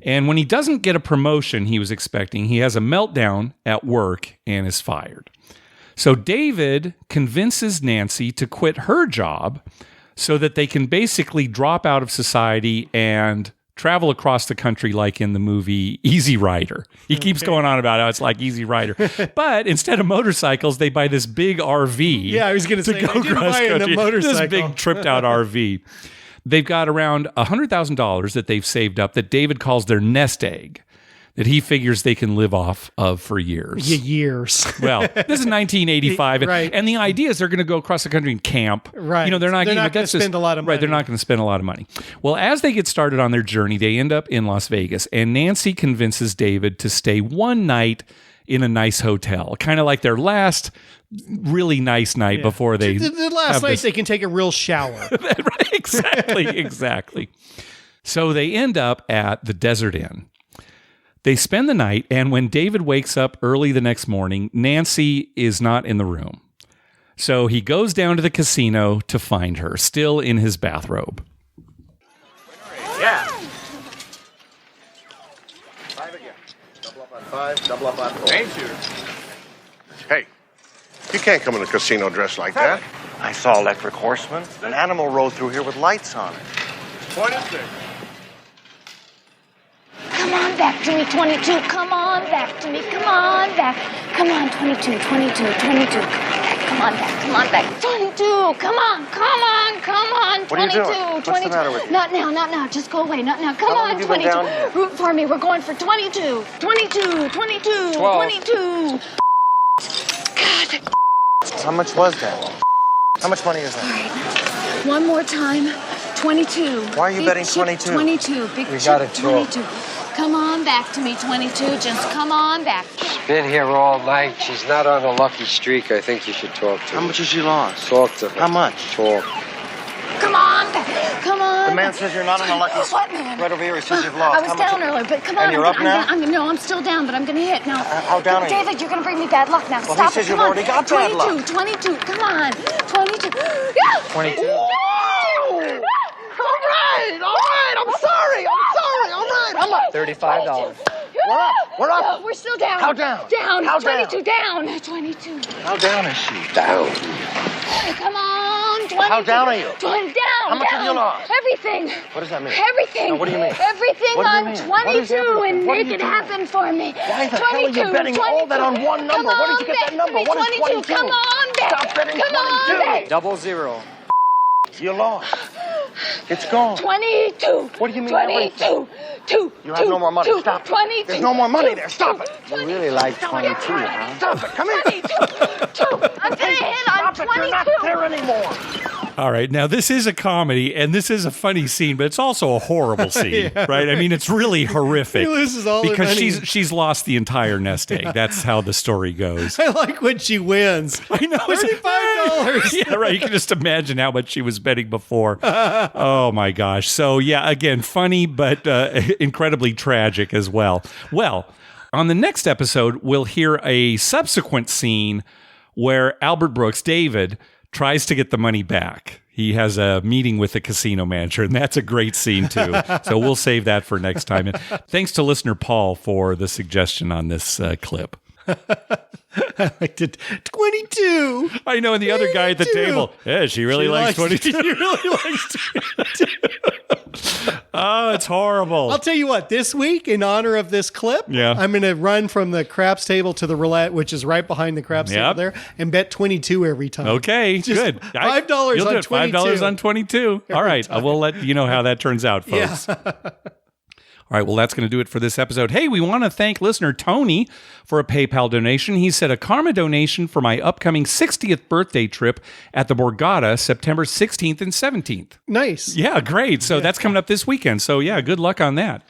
And when he doesn't get a promotion he was expecting, he has a meltdown at work and is fired. So David convinces Nancy to quit her job so that they can basically drop out of society and travel across the country like in the movie Easy Rider. He keeps going on about how it's like Easy Rider. But instead of motorcycles, they buy this big RV. Yeah, I was going to say, they didn't buy a motorcycle. This big tripped out RV. They've got around $100,000 that they've saved up that David calls their nest egg, that he figures they can live off of for years. Years. Well, this is 1985, Right. and the idea is they're going to go across the country and camp. Right. They're not going to spend a lot of money. Right, they're not going to spend a lot of money. Well, as they get started on their journey, they end up in Las Vegas, and Nancy convinces David to stay one night in a nice hotel, kind of like their last really nice night before they The last night they can take a real shower. Right, exactly. So they end up at the Desert Inn. They spend the night, and when David wakes up early the next morning, Nancy is not in the room. So he goes down to the casino to find her, still in his bathrobe. Yeah. 5 again. Double up on 5, double up on 4. Thank you. Hey, you can't come in a casino dressed like that. I saw Electric Horseman. An animal rode through here with lights on it. 26. Come on back to me, 22. Come on back to me. Come on back. Come on, 22, 22, 22. Come on back. Come on back. 22. Come on. Come on. Come on. 22. What are you doing? What's 22. the matter with you? Not now. Not now. Just go away. Not now. Come How long on, have you been 22. down here? Root for me. We're going for 22. 22. 22. 12. 22. How much was that? How much money is that? All right. One more time. 22. Why are you Big betting chip, 22? 22. Big We chip, got it, 22. Come on back to me, 22. Just come on back. Been here all night. She's not on a lucky streak. I think you should talk to her. How much has she lost? Talk to her. How much? Talk. Come on back. Come on. The man says you're not on a lucky streak. What man? Right over here, he says you've lost. I was down earlier, but come on. And you're up now? No, I'm still down, but I'm going to hit now. How down are you? David, you're going to bring me bad luck now. Well, Stop he says it. you've Come already on. got bad luck. 22. Come on. 22. Yeah. 22. Whoa! All right. I'm sorry. All right. I'm up. $35. We're up. No, we're still down. How down? Down. How 22 down. 22. How down is she? Down. Come on. 22. How down are you? Down. How much have you lost? Everything. What does that mean? Everything. No, what do you mean? Everything What do you on mean? What is 22 everything? and What are make you it doing? happen for me. Why the hell are you betting all that on one number? Come Where did you get that number? back. What is 22. 22? Come on back. Stop betting Come on 22. back. 00. You lost. It's gone. 22. What do you mean? 22. Two. You have no more money. Stop it. 22. There's no more money there. Stop it. You really like 22, huh? Stop it. Come here. 22. I'm going to hit on Stop it. You're not 22. there anymore. All right. Now, this is a comedy, and this is a funny scene, but it's also a horrible scene, Yeah, right? I mean, it's really horrific. He loses all because her money. she's lost the entire nest egg. That's how the story goes. I like when she wins. I know. $35. Yeah, right. You can just imagine how much she was betting before. Oh, my gosh. So, yeah, again, funny, but incredibly tragic as well. Well, on the next episode, we'll hear a subsequent scene where Albert Brooks, David, tries to get the money back. He has a meeting with the casino manager, and that's a great scene, too. So we'll save that for next time. And thanks to listener Paul for the suggestion on this clip. I liked it. 22. I know, and the other guy at the 22. table, yeah, she really likes 22. She really likes 22. Oh, it's horrible. I'll tell you what, this week, in honor of this clip, Yeah. I'm going to run from the craps table to the roulette, which is right behind the craps table Yep. there, and bet 22 every time. Okay, Just good. $5 You'll on do it. 22. $5 on 22. All right. We'll let you know how that turns out, folks. Yeah. All right, well, that's going to do it for this episode. Hey, we want to thank listener Tony for a PayPal donation. He said a karma donation for my upcoming 60th birthday trip at the Borgata, September 16th and 17th. Nice. Yeah, great. So that's coming up this weekend. So yeah, good luck on that.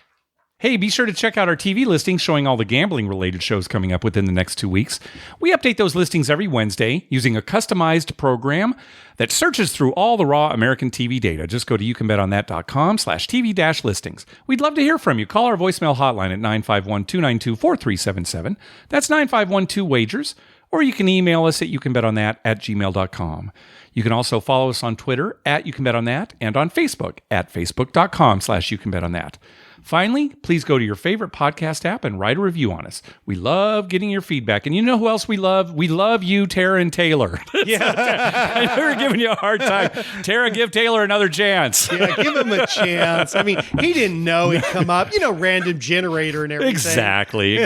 Hey, be sure to check out our TV listings showing all the gambling-related shows coming up within the next 2 weeks. We update those listings every Wednesday using a customized program that searches through all the raw American TV data. Just go to youcanbetonthat.com/TV-listings. We'd love to hear from you. Call our voicemail hotline at 951-292-4377. That's 9512-WAGERS. Or you can email us at youcanbetonThat@gmail.com. You can also follow us on Twitter at YouCanBetOnThat and on Facebook at facebook.com/YouCanBetOnThat. Finally, please go to your favorite podcast app and write a review on us. We love getting your feedback. And you know who else we love? We love you, Tara and Taylor. Yeah. I know we're giving you a hard time. Tara, give Taylor another chance. Yeah, give him a chance. I mean, he didn't know he'd come up. You know, random generator and everything. Exactly.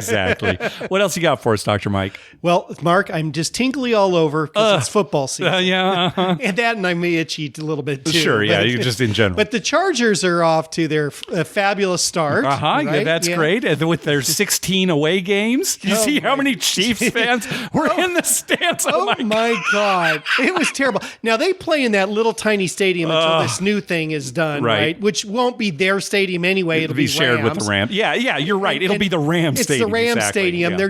What else you got for us, Dr. Mike? Well, Mark, I'm just tingly all over because it's football season. Yeah. And that, and I may itchy a little bit too. Sure, yeah, But- you just in general. But the Chargers are off to their fabulous start. Yeah, right? that's great. And with their 16 away games, you see how many Chiefs fans were in the stands. Oh my God. It was terrible. Now they play in that little tiny stadium until this new thing is done, right? Which won't be their stadium anyway. It'll be shared with the Rams. Yeah, you're right. It'll be the Rams stadium. It's the Rams exactly. stadium. Yeah. They're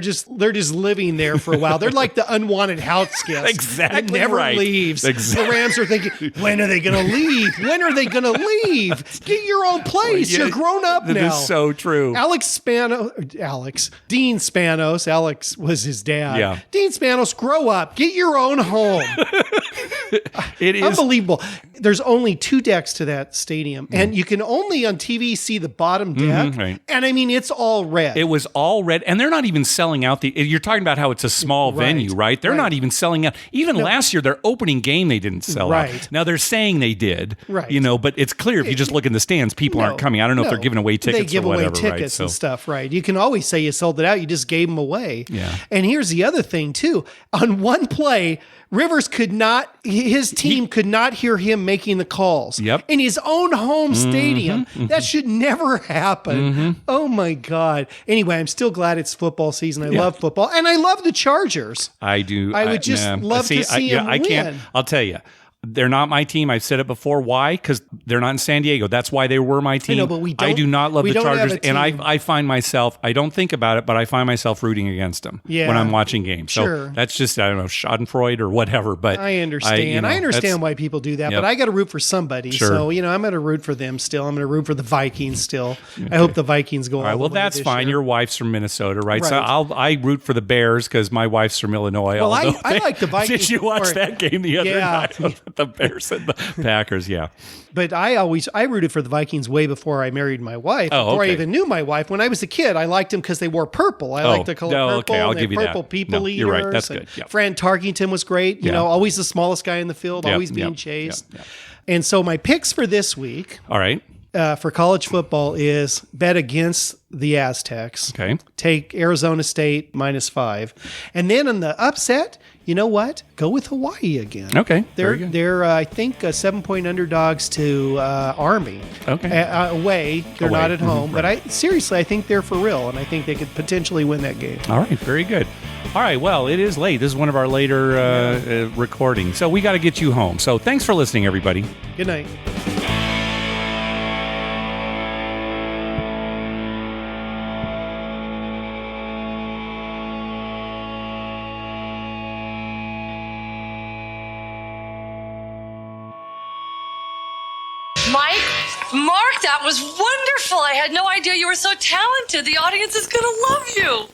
just living there for a while. They're like the unwanted house guest. Exactly That never right. leaves. Exactly. The Rams are thinking, when are they going to leave? When are they going to leave? Get your own place. Yeah, You're grown up now. That is so true. Dean Spanos. Alex was his dad. Yeah. Dean Spanos, grow up. Get your own home. It is unbelievable. There's only 2 decks to that stadium, and you can only on TV see the bottom deck. Right. And I mean, it's all red. It was all red, and they're not even selling out you're talking about how it's a small venue, right? They're not even selling out. Even last year, their opening game, they didn't sell out. Now they're saying they did, right? But it's clear if you just look in the stands, people aren't coming. I don't know if they're giving away tickets. They give or whatever, away tickets and stuff, right? You can always say you sold it out. You just gave them away. Yeah. And here's the other thing too. On one play, Rivers his team could not hear him making the calls. Yep. In his own home stadium. That should never happen. Oh my God. Anyway, I'm still glad it's football season. I love football. And I love the Chargers. I do. I would just love to see him I can't. win. I'll tell you. They're not my team. I've said it before. Why? Because they're not in San Diego. That's why they were my team. I know, but I do not love the Chargers, have a and team. I find myself, I don't think about it, but I find myself rooting against them when I'm watching games. So that's just, I don't know, Schadenfreude or whatever. But I understand. I understand why people do that, but I got to root for somebody. Sure. So, I'm going to root for them still. I'm going to root for the Vikings still. Okay. I hope the Vikings go all the way well, that's fine. Year. Your wife's from Minnesota, right? So I root for the Bears because my wife's from Illinois. Well, I like the Vikings. Did you watch that game the other night? The Bears and the Packers, yeah. But I rooted for the Vikings way before I married my wife. Before I even knew my wife. When I was a kid, I liked them because they wore purple. I liked the color purple. Okay, I'll and give you purple that. people eaters. You're right. That's good. Yeah. Fran Tarkington was great. You know, always the smallest guy in the field, always being chased. Yeah. And so my picks for this week. All right. For college football is bet against the Aztecs. Okay. Take Arizona State -5. And then in the upset, you know what? Go with Hawaii again. Okay. They're I think 7-point underdogs to Army. Okay. Away. They're not at home. But I think they're for real, and I think they could potentially win that game. All right. Very good. All right. Well, it is late. This is one of our later recordings. So we got to get you home. So thanks for listening, everybody. Good night. Mark, that was wonderful. I had no idea you were so talented. The audience is going to love you.